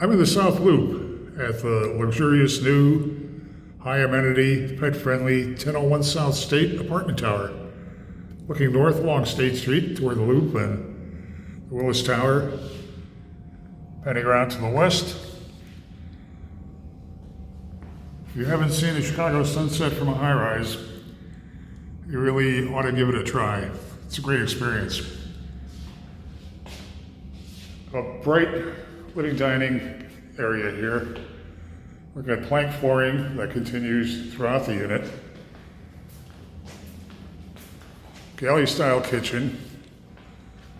I'm in the South Loop at the luxurious new, high-amenity, pet-friendly 1001 South State apartment tower. Looking north along State Street toward the Loop and the Willis Tower, heading around to the west. If you haven't seen the Chicago sunset from a high-rise, you really ought to give it a try. It's a great experience. A bright living dining area here. We've got plank flooring that continues throughout the unit. Galley-style kitchen.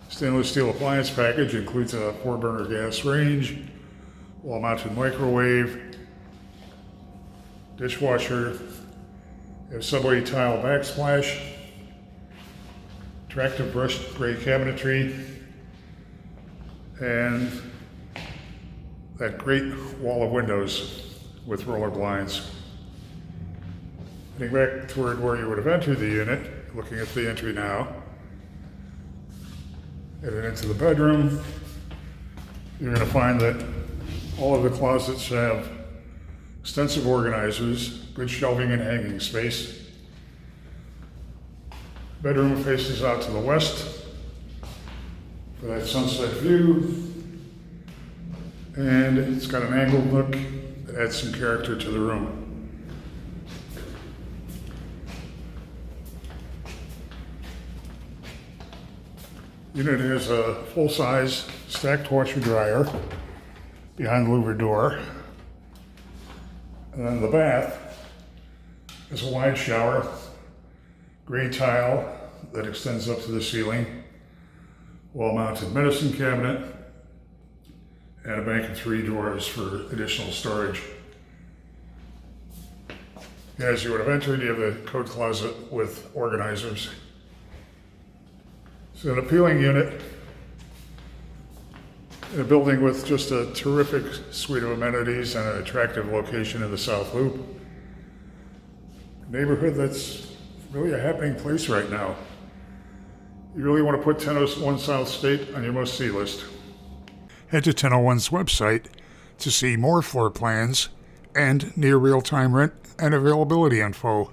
Stainless steel appliance package includes a 4-burner gas range, wall-mounted microwave, dishwasher, a subway tile backsplash, attractive brushed gray cabinetry, and that great wall of windows with roller blinds. Heading back toward where you would have entered the unit, looking at the entry now. Heading into the bedroom, you're going to find that all of the closets have extensive organizers, good shelving and hanging space. Bedroom faces out to the west for that sunset view, and it's got an angled look that adds some character to the room. Unit has a full-size stacked washer dryer behind the louver door. And then the bath is a wide shower, gray tile that extends up to the ceiling, wall-mounted medicine cabinet, and a bank of 3 drawers for additional storage. As you would have entered, you have the coat closet with organizers. It's an appealing unit in a building with just a terrific suite of amenities and an attractive location in the South Loop. A neighborhood that's really a happening place right now. You really want to put 1001 South State on your must-see list. Head to 1001's website to see more floor plans and near real-time rent and availability info.